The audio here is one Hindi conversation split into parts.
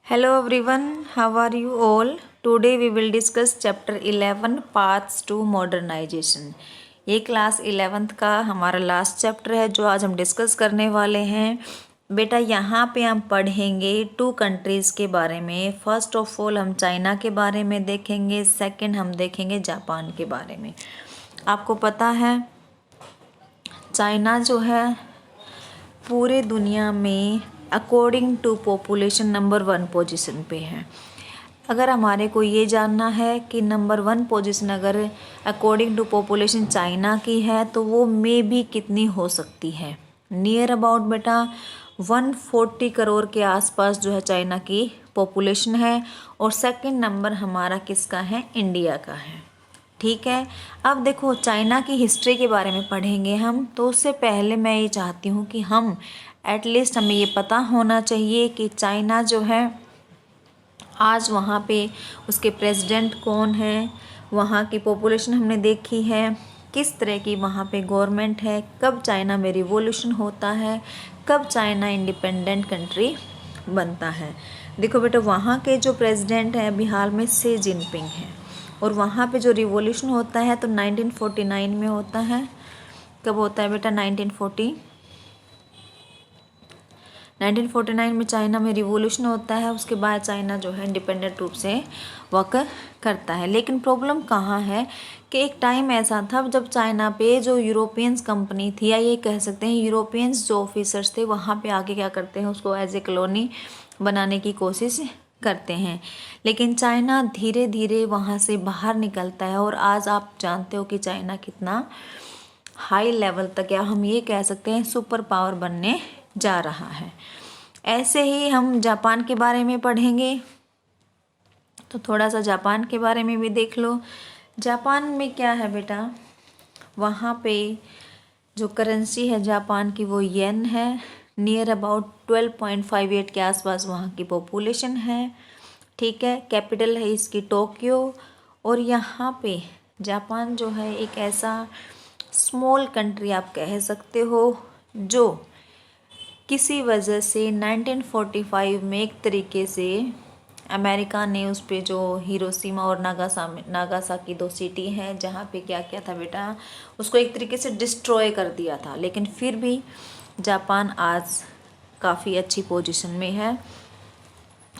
Hello everyone, how are you all? Today we will discuss chapter 11 paths to modernization। ये क्लास 11th का हमारा लास्ट चैप्टर है जो आज हम डिस्कस करने वाले हैं। बेटा यहाँ पे हम पढ़ेंगे टू कंट्रीज़ के बारे में। फर्स्ट ऑफ ऑल हम चाइना के बारे में देखेंगे, सेकंड हम देखेंगे जापान के बारे में। आपको पता है चाइना जो है पूरे दुनिया में according to population number 1 position पे है। अगर हमारे को ये जानना है कि नंबर 1 पोजीशन अगर अकॉर्डिंग टू पॉपुलेशन चाइना की है तो वो मे भी कितनी हो सकती है, नियर अबाउट बेटा 140 करोड़ के आसपास जो है चाइना की पॉपुलेशन है। और सेकंड नंबर हमारा किसका है, इंडिया का है। ठीक है, अब देखो चाइना की हिस्ट्री के बारे में पढ़ेंगे हम। तो उससे पहले मैं ये चाहती हूँ कि हम एटलीस्ट हमें ये पता होना चाहिए कि चाइना जो है आज वहाँ पे उसके प्रेसिडेंट कौन है, वहाँ की पॉपुलेशन हमने देखी है, किस तरह की वहाँ पे गवर्नमेंट है, कब चाइना में रिवॉल्यूशन होता है, कब चाइना इंडिपेंडेंट कंट्री बनता है। देखो बेटा वहाँ के जो प्रेसिडेंट हैं अभी हाल में शी जिनपिंग है। और वहाँ पे जो रिवॉल्यूशन होता है तो 1949 में होता है। कब होता है बेटा, 1949 में चाइना में रिवॉल्यूशन होता है। उसके बाद चाइना जो है इंडिपेंडेंट रूप से वर्क करता है। लेकिन प्रॉब्लम कहाँ है कि एक टाइम ऐसा था जब चाइना पे जो यूरोपियंस कंपनी थी, या ये कह सकते हैं यूरोपियंस जो ऑफिसर्स थे, वहाँ पे आके क्या करते हैं उसको एज ए कॉलोनी बनाने की कोशिश करते हैं। लेकिन चाइना धीरे धीरे वहाँ से बाहर निकलता है और आज आप जानते हो कि चाइना कितना हाई लेवल तक, या हम ये कह सकते हैं सुपर पावर बनने जा रहा है। ऐसे ही हम जापान के बारे में पढ़ेंगे, तो थोड़ा सा जापान के बारे में भी देख लो। जापान में क्या है बेटा, वहाँ पे जो करेंसी है जापान की वो येन है। नियर अबाउट 12.58 के आसपास वहाँ की पॉपुलेशन है। ठीक है, कैपिटल है इसकी टोक्यो। और यहाँ पे जापान जो है एक ऐसा स्मॉल कंट्री आप कह सकते हो जो किसी वजह से 1945 में एक तरीके से अमेरिका ने उस पे जो हिरोशिमा और नागासाकी 2 सिटी हैं जहाँ पे क्या क्या था बेटा, उसको एक तरीके से डिस्ट्रॉय कर दिया था। लेकिन फिर भी जापान आज काफ़ी अच्छी पोजीशन में है।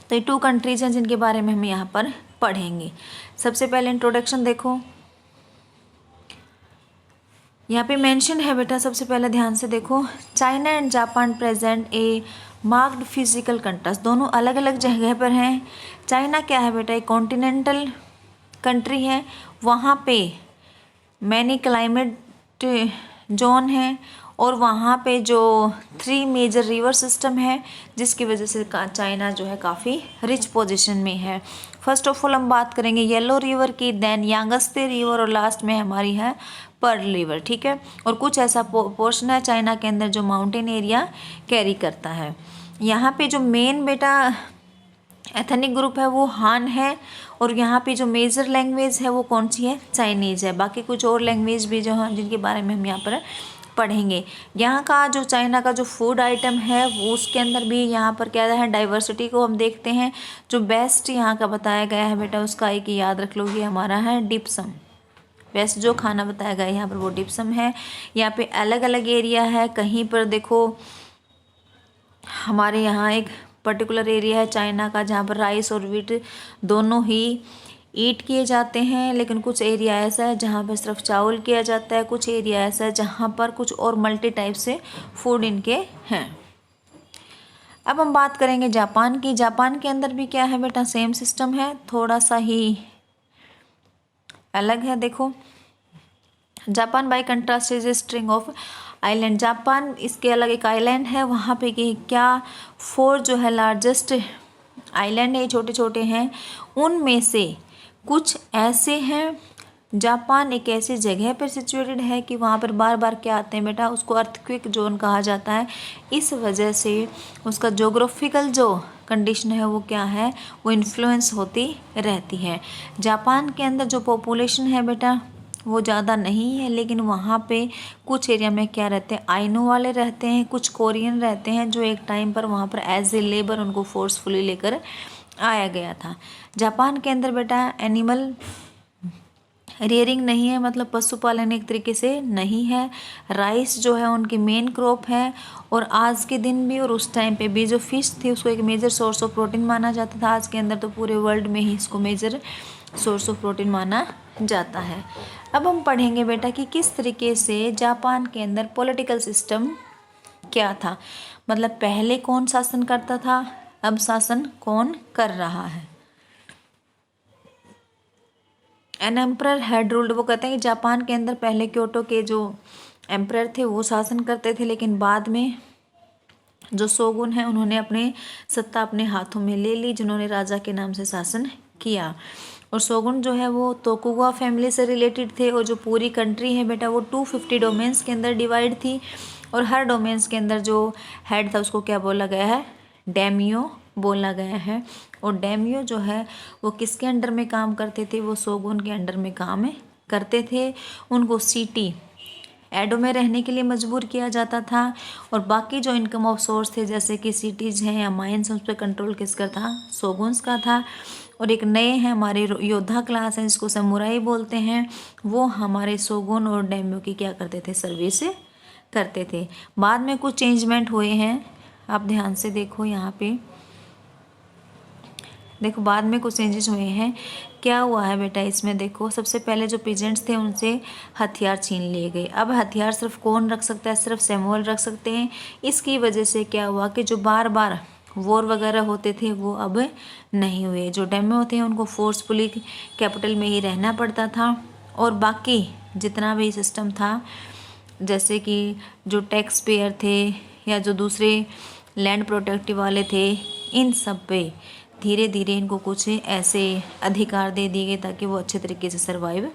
तो ये 2 कंट्रीज हैं जिनके बारे में हम यहाँ पर पढ़ेंगे। सबसे पहले इंट्रोडक्शन देखो, यहाँ पे मेंशन है बेटा, सबसे पहले ध्यान से देखो, China and Japan present A marked physical contrast. दोनों अलग अलग जगह पर हैं। चाइना क्या है बेटा, एक कॉन्टिनेंटल कंट्री है, वहाँ पे मैनी क्लाइमेट जोन है और वहाँ पे जो 3 मेजर रिवर सिस्टम है जिसकी वजह से चाइना जो है काफ़ी रिच पोजीशन में है। फर्स्ट ऑफ ऑल हम बात करेंगे येलो रिवर की, देन यांगत्से रिवर और लास्ट में हमारी है पर्ल रिवर। ठीक है, और कुछ ऐसा पोर्शन है चाइना के अंदर जो माउंटेन एरिया कैरी करता है। यहाँ पे जो मेन बेटा एथनिक ग्रुप है वो हान है। और यहाँ पे जो मेजर लैंग्वेज है वो कौन सी है, चाइनीज़ है। बाकी कुछ और लैंग्वेज भी जो हैं जिनके बारे में हम यहाँ पर पढ़ेंगे। यहाँ का जो चाइना का जो फूड आइटम है वो उसके अंदर भी यहाँ पर क्या है, डाइवर्सिटी को हम देखते हैं। जो बेस्ट यहाँ का बताया गया है बेटा उसका एक याद रख लो, ये हमारा है डिप्सम। बेस्ट जो खाना बताया गया है यहाँ पर वो डिप्सम है। यहाँ पे अलग अलग एरिया है। कहीं पर देखो हमारे यहाँ एक पर्टिकुलर एरिया है चाइना का जहाँ पर राइस और वीट दोनों ही ईट किए जाते हैं। लेकिन कुछ एरिया ऐसा है जहाँ पर सिर्फ चावल किया जाता है, कुछ एरिया ऐसा है जहाँ पर कुछ और मल्टी टाइप से फूड इनके हैं। अब हम बात करेंगे जापान की। जापान के अंदर भी क्या है बेटा, सेम सिस्टम है, थोड़ा सा ही अलग है। देखो Japan by contrast is a string of island. Japan इसके अलग एक आइलैंड है, वहाँ पे क्या 4 जो है लार्जेस्ट आइलैंड है, छोटे छोटे हैं। उनमें से कुछ ऐसे हैं, जापान एक ऐसी जगह पर सिचुएटेड है कि वहाँ पर बार बार क्या आते हैं बेटा, उसको अर्थक्वेक जोन कहा जाता है। इस वजह से उसका जोग्राफिकल जो कंडीशन है वो क्या है, वो इन्फ्लुएंस होती रहती है। जापान के अंदर जो पॉपुलेशन है बेटा वो ज़्यादा नहीं है, लेकिन वहाँ पे कुछ एरिया में क्या रहते हैं, आइनो वाले रहते हैं, कुछ कोरियन रहते हैं, जो एक टाइम पर वहाँ पर एज ए लेबर उनको फोर्सफुली लेकर आया गया था। जापान के अंदर बेटा एनिमल रियरिंग नहीं है, मतलब पशुपालन एक तरीके से नहीं है। राइस जो है उनकी मेन क्रॉप है, और आज के दिन भी और उस टाइम पे भी जो फिश थी उसको एक मेजर सोर्स ऑफ प्रोटीन माना जाता था। आज के अंदर तो पूरे वर्ल्ड में ही इसको मेजर सोर्स ऑफ प्रोटीन माना जाता है। अब हम पढ़ेंगे बेटा कि किस तरीके से जापान के अंदर पॉलिटिकल सिस्टम क्या था, मतलब पहले कौन शासन करता था, अब शासन कौन कर रहा है। एन एम्परर हैड रूल्ड, वो कहते हैं कि जापान के अंदर पहले क्योटो के जो एम्परर थे वो शासन करते थे, लेकिन बाद में जो शोगुन है उन्होंने अपने सत्ता अपने हाथों में ले ली, जिन्होंने राजा के नाम से शासन किया। और शोगुन जो है वो तोकुगावा फैमिली से रिलेटेड थे, और जो पूरी कंट्री है बेटा वो 250 डोमेन्स के अंदर डिवाइड थी, और हर डोमेन्स के अंदर जो हेड था उसको क्या बोला गया है, डेमियो बोला गया है। और डेमियो जो है वो किसके अंडर में काम करते थे, वो शोगुन के अंडर में काम करते थे। उनको सिटी एडो में रहने के लिए मजबूर किया जाता था, और बाकी जो इनकम ऑफ सोर्स थे जैसे कि सिटीज़ हैं या माइंस, उस पर कंट्रोल किसका था, शोगुन्स का था। और एक नए हैं हमारे योद्धा क्लास हैं जिसको समुराई बोलते हैं, वो हमारे शोगुन और डेमियो की क्या करते थे, सर्विस करते थे। बाद में कुछ चेंजमेंट हुए हैं, आप ध्यान से देखो यहाँ पे, देखो बाद में कुछ चेंजेस हुए हैं। क्या हुआ है बेटा इसमें, देखो सबसे पहले जो पीजेंट्स थे उनसे हथियार छीन लिए गए। अब हथियार सिर्फ कौन रख सकता है, सिर्फ सैमुअल रख सकते हैं। इसकी वजह से क्या हुआ कि जो बार बार वॉर वगैरह होते थे वो अब नहीं हुए। जो डेमो थे उनको फोर्सफुली कैपिटल में ही रहना पड़ता था, और बाकी जितना भी सिस्टम था जैसे कि जो टैक्स पेयर थे या जो दूसरे लैंड प्रोटेक्टिव वाले थे, इन सब पे धीरे धीरे इनको कुछ ऐसे अधिकार दे दिए गए ताकि वो अच्छे तरीके से सर्वाइव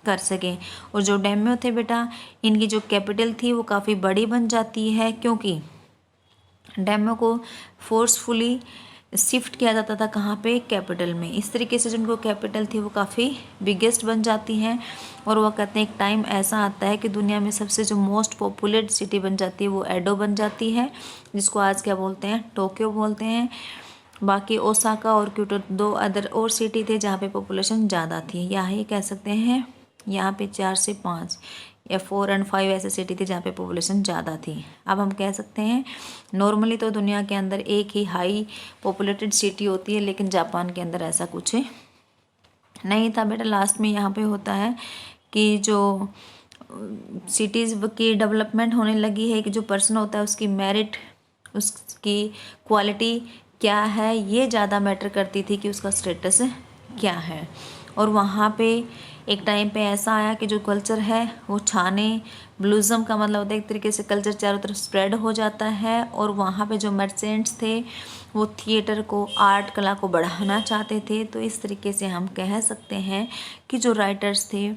कर सकें। और जो डेम्यो थे बेटा, इनकी जो कैपिटल थी वो काफ़ी बड़ी बन जाती है, क्योंकि डेम्यो को फोर्सफुली शिफ्ट किया जाता था कहाँ पे, कैपिटल में। इस तरीके से जिनको कैपिटल थी वो काफ़ी बिगेस्ट बन जाती हैं, और वो कहते हैं एक टाइम ऐसा आता है कि दुनिया में सबसे जो मोस्ट पॉपुलेटेड सिटी बन जाती है वो एडो बन जाती है, जिसको आज क्या बोलते हैं, टोक्यो बोलते हैं। बाकी ओसाका और क्योटो दो अदर और सिटी थे जहाँ पे पॉपुलेशन ज़्यादा थी। यहाँ ही कह सकते हैं यहाँ पे 4 से 5 या 4 और 5 ऐसे सिटी थे जहाँ पे पॉपुलेशन ज़्यादा थी। अब हम कह सकते हैं नॉर्मली तो दुनिया के अंदर एक ही हाई पॉपुलेटेड सिटी होती है, लेकिन जापान के अंदर ऐसा कुछ नहीं था बेटा। लास्ट में यहाँ पे होता है कि जो सिटीज़ की डेवलपमेंट होने लगी है कि जो पर्सन होता है उसकी मेरिट, उसकी क्वालिटी क्या है, ये ज़्यादा मैटर करती थी कि उसका स्टेटस क्या है। और वहाँ पे एक टाइम पे ऐसा आया कि जो कल्चर है वो छाने ब्लूज़म का मतलब होता है एक तरीके से कल्चर चारों तरफ स्प्रेड हो जाता है, और वहाँ पे जो मर्चेंट्स थे वो थिएटर को, आर्ट कला को बढ़ाना चाहते थे। तो इस तरीके से हम कह सकते हैं कि जो राइटर्स थे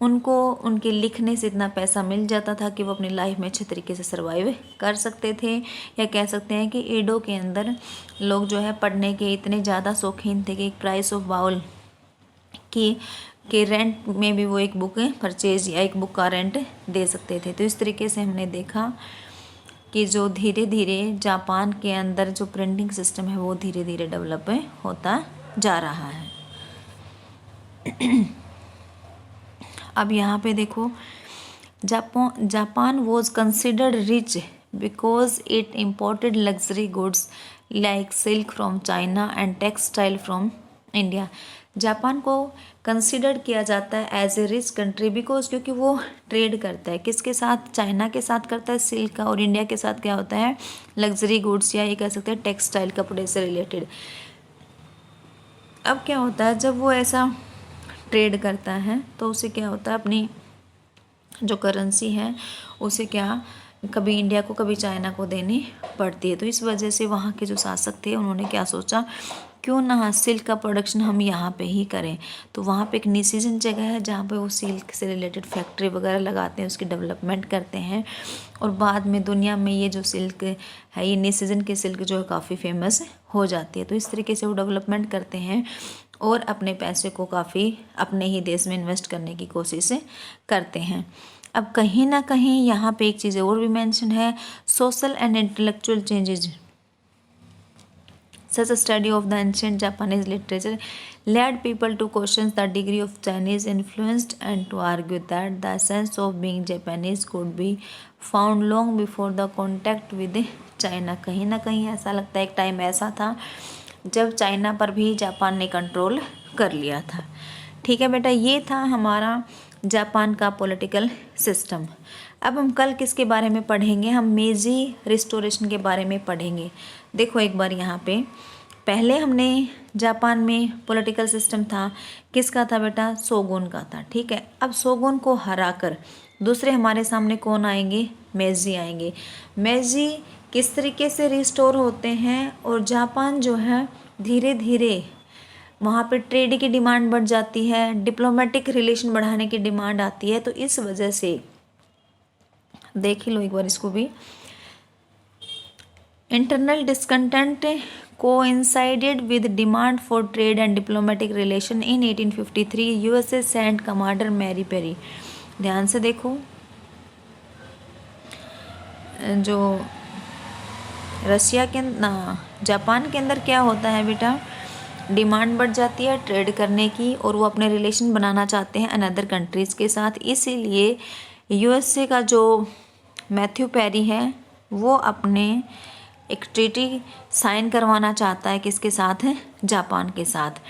उनको उनके लिखने से इतना पैसा मिल जाता था कि वो अपनी लाइफ में अच्छे तरीके से सर्वाइव कर सकते थे। या कह सकते हैं कि एडो के अंदर लोग जो है पढ़ने के इतने ज़्यादा शौकीन थे कि एक प्राइस ऑफ बाउल के रेंट में भी वो एक बुक परचेज या एक बुक का रेंट दे सकते थे। तो इस तरीके से हमने देखा कि जो धीरे धीरे जापान के अंदर जो प्रिंटिंग सिस्टम है वो धीरे धीरे डेवलप होता जा रहा है। अब यहाँ पे देखो, Japan was considered rich because it imported luxury goods like silk from China and textile from India. Japan को कंसिडर किया जाता है as a rich country because क्योंकि वो ट्रेड करता है किसके साथ, चाइना के साथ करता है सिल्क का, और इंडिया के साथ क्या होता है, लग्जरी गुड्स या ये कह सकते हैं टेक्सटाइल, कपड़े से रिलेटेड। अब क्या होता है जब वो ऐसा ट्रेड करता है तो उसे क्या होता है, अपनी जो करेंसी है उसे क्या कभी इंडिया को कभी चाइना को देनी पड़ती है। तो इस वजह से वहाँ के जो शासक थे उन्होंने क्या सोचा क्यों ना सिल्क का प्रोडक्शन हम यहाँ पे ही करें। तो वहाँ पे एक निसीजन जगह है जहाँ पे वो सिल्क से रिलेटेड फैक्ट्री वगैरह लगाते हैं, उसकी डेवलपमेंट करते हैं, और बाद में दुनिया में ये जो सिल्क है, ये निसीजन की सिल्क जो है काफ़ी फेमस हो जाती है। तो इस तरीके से वो डेवलपमेंट करते हैं और अपने पैसे को काफ़ी अपने ही देश में इन्वेस्ट करने की कोशिश करते हैं। अब कहीं ना कहीं यहाँ पे एक चीज़ और भी मेंशन है, social and intellectual changes such a study of the ancient Japanese literature led people to question the degree of Chinese influence and to argue that the essence of being Japanese could be found long before the contact with China। कहीं ना कहीं ऐसा लगता है एक टाइम ऐसा था जब चाइना पर भी जापान ने कंट्रोल कर लिया था। ठीक है बेटा, ये था हमारा जापान का पॉलिटिकल सिस्टम। अब हम कल किसके बारे में पढ़ेंगे, हम मेजी रिस्टोरेशन के बारे में पढ़ेंगे। देखो एक बार यहाँ पे पहले हमने जापान में पॉलिटिकल सिस्टम था, किसका था बेटा, शोगुन का था। ठीक है, अब शोगुन को हराकर दूसरे हमारे सामने कौन आएंगे, मेजी आएंगे। मेजी किस तरीके से रिस्टोर होते हैं, और जापान जो है धीरे धीरे वहाँ पे ट्रेड की डिमांड बढ़ जाती है, डिप्लोमेटिक रिलेशन बढ़ाने की डिमांड आती है। तो इस वजह से देख ही लो एक बार इसको भी, internal discontent coincided with demand for trade and diplomatic relation in 1853 USA sent commander Mary Perry. ध्यान से देखो, जो रशिया के जापान के अंदर क्या होता है बेटा, डिमांड बढ़ जाती है ट्रेड करने की, और वो अपने रिलेशन बनाना चाहते हैं अनदर कंट्रीज़ के साथ। इसीलिए यूएसए का जो मैथ्यू पेरी है वो अपने एक ट्रीटी साइन करवाना चाहता है, किसके साथ है, जापान के साथ।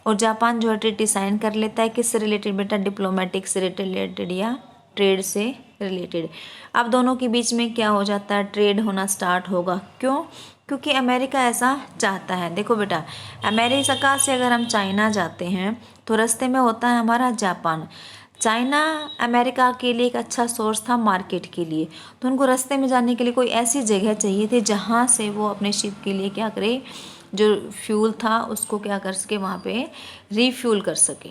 और जापान जो है ट्रीटी साइन कर लेता है, किससे रिलेटेड बेटा, डिप्लोमेटिक से रिलेटेड या ट्रेड से रिलेटेड। अब दोनों के बीच में क्या हो जाता है, ट्रेड होना स्टार्ट होगा। क्यों, क्योंकि अमेरिका ऐसा चाहता है। देखो बेटा, अमेरिका से अगर हम चाइना जाते हैं तो रास्ते में होता है हमारा जापान। चाइना अमेरिका के लिए एक अच्छा सोर्स था मार्केट के लिए, तो उनको रास्ते में जाने के लिए कोई ऐसी जगह चाहिए थी जहाँ से वो अपने शिप के लिए क्या करे, जो फ्यूल था उसको क्या कर सके, वहाँ पे रीफ्यूल कर सके।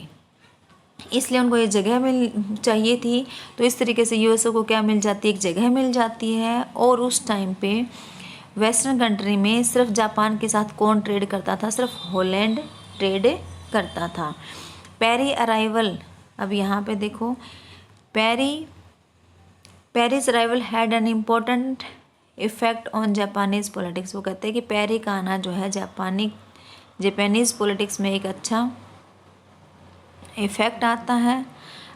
इसलिए उनको ये जगह मिल चाहिए थी। तो इस तरीके से यूएसए को क्या मिल जाती है, एक जगह मिल जाती है। और उस टाइम पे वेस्टर्न कंट्री में सिर्फ जापान के साथ कौन ट्रेड करता था, सिर्फ हॉलैंड ट्रेड करता था। पेरी अराइवल, अब यहाँ पे देखो, Paris arrival had an important effect on Japanese politics. वो कहते हैं कि पेरी का आना जो है जापानीज़ पॉलिटिक्स में एक अच्छा इफेक्ट आता है।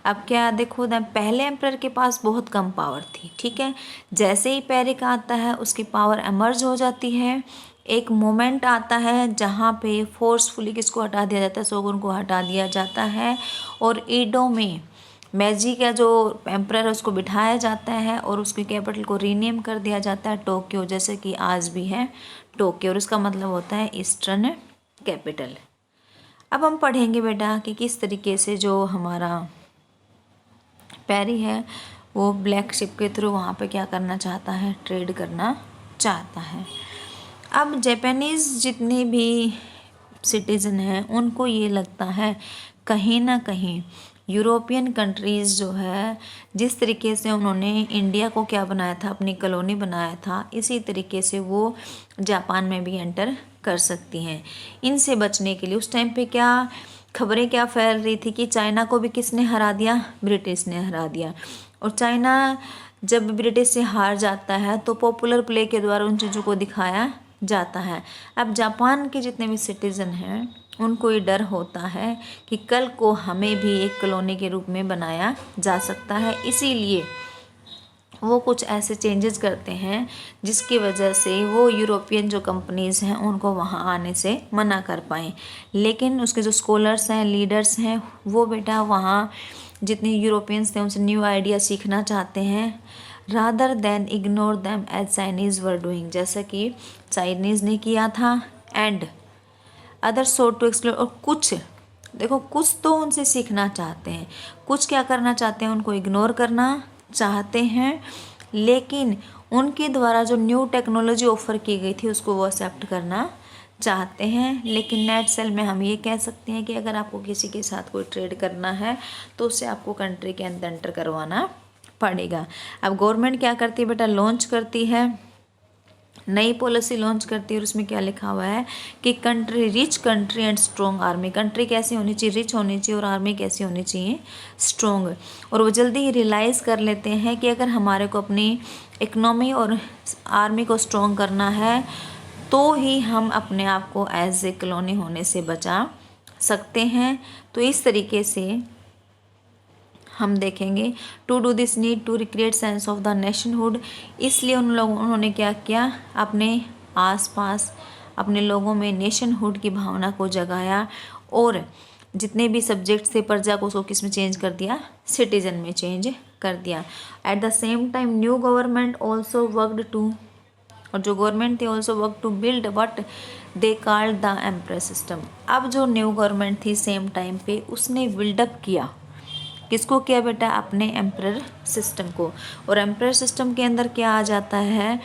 अब क्या देखो, पहले एम्परर के पास बहुत कम पावर थी। ठीक है, जैसे ही पेरी का आता है उसकी पावर एमर्ज हो जाती है। एक मोमेंट आता है जहाँ पे फोर्सफुली किसको हटा दिया जाता है, शोगुन को हटा दिया जाता है, और ईडो में मेजी का जो एम्परर है उसको बिठाया जाता है और उसकी कैपिटल को रीनेम कर दिया जाता है टोक्यो, जैसे कि आज भी है टोक्यो, और इसका मतलब होता है ईस्टर्न कैपिटल। अब हम पढ़ेंगे बेटा कि किस तरीके से जो हमारा पेरी है वो ब्लैक शिप के थ्रू वहाँ पे क्या करना चाहता है, ट्रेड करना चाहता है। अब जापानीज़ जितने भी सिटीज़न हैं उनको ये लगता है कहीं ना कहीं यूरोपियन कंट्रीज़ जो है, जिस तरीके से उन्होंने इंडिया को क्या बनाया था, अपनी कॉलोनी बनाया था, इसी तरीके से वो जापान में भी एंटर कर सकती हैं। इनसे बचने के लिए उस टाइम पे क्या खबरें क्या फैल रही थी कि चाइना को भी किसने हरा दिया, ब्रिटिश ने हरा दिया। और चाइना जब ब्रिटिश से हार जाता है तो पॉपुलर प्ले के द्वारा उन चीज़ों को दिखाया जाता है। अब जापान के जितने भी सिटीज़न हैं उनको ये डर होता है कि कल को हमें भी एक कॉलोनी के रूप में बनाया जा सकता है, इसीलिए वो कुछ ऐसे चेंजेस करते हैं जिसकी वजह से वो यूरोपियन जो कंपनीज़ हैं उनको वहाँ आने से मना कर पाएँ। लेकिन उसके जो स्कॉलर्स हैं, लीडर्स हैं, वो बेटा वहाँ जितने यूरोपियंस थे उनसे न्यू आइडिया सीखना चाहते हैं, rather than ignore them as Chinese were doing, जैसा कि चाइनीज़ ने किया था, and other sought to explore. और कुछ देखो, कुछ तो उनसे सीखना चाहते हैं, कुछ क्या करना चाहते हैं, उनको इग्नोर करना चाहते हैं, लेकिन उनके द्वारा जो न्यू टेक्नोलॉजी ऑफर की गई थी उसको वो एक्सेप्ट करना चाहते हैं। लेकिन नेट सेल में हम ये कह सकते हैं कि अगर आपको किसी के साथ कोई ट्रेड करना है तो उसे आपको कंट्री के अंदर एंटर करवाना पड़ेगा। अब गवर्नमेंट क्या करती है बेटा, लॉन्च करती है, नई पॉलिसी लॉन्च करती है और उसमें क्या लिखा हुआ है कि country rich country and strong army. Country कैसी होनी चाहिए, रिच होनी चाहिए, और आर्मी कैसी होनी चाहिए, स्ट्रॉन्ग। और वो जल्दी ही रियलाइज़ कर लेते हैं कि अगर हमारे को अपनी इकोनॉमी और आर्मी को स्ट्रॉन्ग करना है तो ही हम अपने आप को एज ए कॉलोनी होने से बचा सकते हैं। तो इस तरीके से हम देखेंगे to do this need to recreate sense of the nationhood. इसलिए उन्होंने क्या किया, अपने आसपास अपने लोगों में नेशनहुड की भावना को जगाया और जितने भी सब्जेक्ट थे प्रजा को उसको किस में चेंज कर दिया, सिटीजन में चेंज कर दिया। At the same time new government also worked to, और जो गवर्नमेंट थी also work to build what they called the emperor system. अब जो न्यू गवर्नमेंट थी सेम टाइम पे उसने बिल्डअप किया, किसको किया बेटा, अपने एम्प्रेयर सिस्टम को। और एम्प्रेयर सिस्टम के अंदर क्या आ जाता है,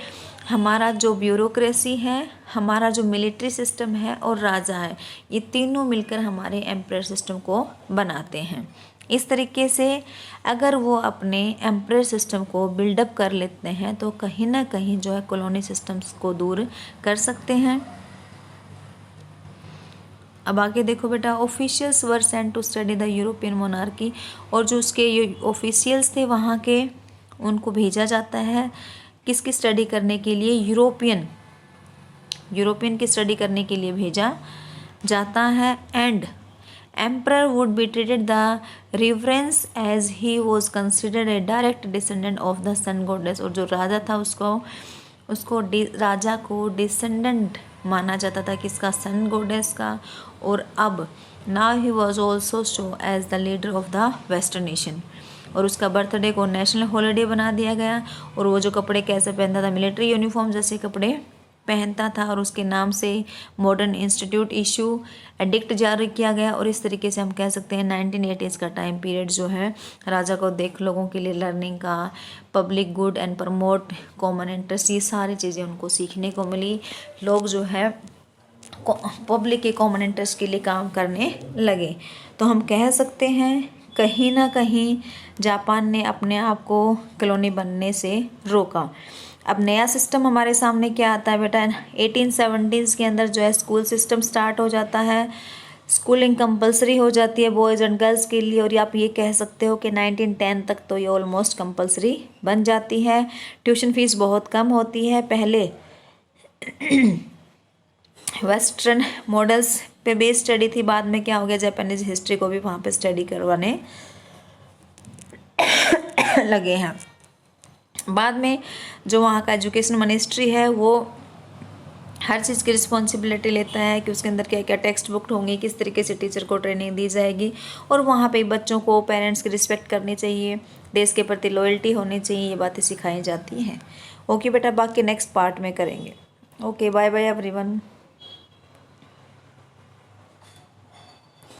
हमारा जो ब्यूरोक्रेसी है, हमारा जो मिलिट्री सिस्टम है और राजा है, ये तीनों मिलकर हमारे एम्प्रेयर सिस्टम को बनाते हैं। इस तरीके से अगर वो अपने एम्प्रेयर सिस्टम को बिल्डअप कर लेते हैं तो कहीं ना कहीं जो है कॉलोनी सिस्टम्स को दूर कर सकते हैं। अब आगे देखो बेटा, officials were sent to study the European monarchy. और जो उसके ऑफिशियल्स थे वहाँ के, उनको भेजा जाता है किसकी स्टडी करने के लिए, यूरोपियन की स्टडी करने के लिए भेजा जाता है। And emperor would be treated the reverence as he was considered a direct descendant of the sun goddess. और जो राजा था उसको राजा को डिसेंडेंट माना जाता था किसका, सन गॉडेस का। और अब now he was also show as the leader of the western nation. और उसका बर्थडे को नेशनल हॉलीडे बना दिया गया। और वो जो कपड़े कैसे पहनता था, मिलिट्री यूनिफॉर्म जैसे कपड़े पहनता था। और उसके नाम से मॉडर्न इंस्टीट्यूट इशू एडिक्ट जारी किया गया। और इस तरीके से हम कह सकते हैं 1980s का टाइम पीरियड जो है राजा को देख लोगों के लिए लर्निंग का, public good and promote common interest, ये सारी चीज़ें उनको सीखने को मिली। लोग जो है पब्लिक के कॉमन इंटरेस्ट के लिए काम करने लगे। तो हम कह सकते हैं कहीं ना कहीं जापान ने अपने आप को कॉलोनी बनने से रोका। अब नया सिस्टम हमारे सामने क्या आता है बेटा, 1870s के अंदर जो है स्कूल सिस्टम स्टार्ट हो जाता है। स्कूलिंग कंपलसरी हो जाती है बॉयज़ एंड गर्ल्स के लिए। और आप ये कह सकते हो कि 1910 तक तो ये ऑलमोस्ट कंपलसरी बन जाती है। ट्यूशन फीस बहुत कम होती है। पहले वेस्टर्न मॉडल्स पे बेस्ड स्टडी थी, बाद में क्या हो गया, जापानीज हिस्ट्री को भी वहाँ पे स्टडी करवाने लगे हैं। बाद में जो वहाँ का एजुकेशन मिनिस्ट्री है वो हर चीज़ की रिस्पॉन्सिबिलिटी लेता है कि उसके अंदर क्या क्या टेक्स्ट बुक होंगी, किस तरीके से टीचर को ट्रेनिंग दी जाएगी। और वहाँ पे बच्चों को पेरेंट्स की रिस्पेक्ट करनी चाहिए, देश के प्रति लॉयल्टी होनी चाहिए, ये बातें सिखाई जाती हैं। ओके बेटा, बाकी नेक्स्ट पार्ट में करेंगे। Okay, bye bye everyone.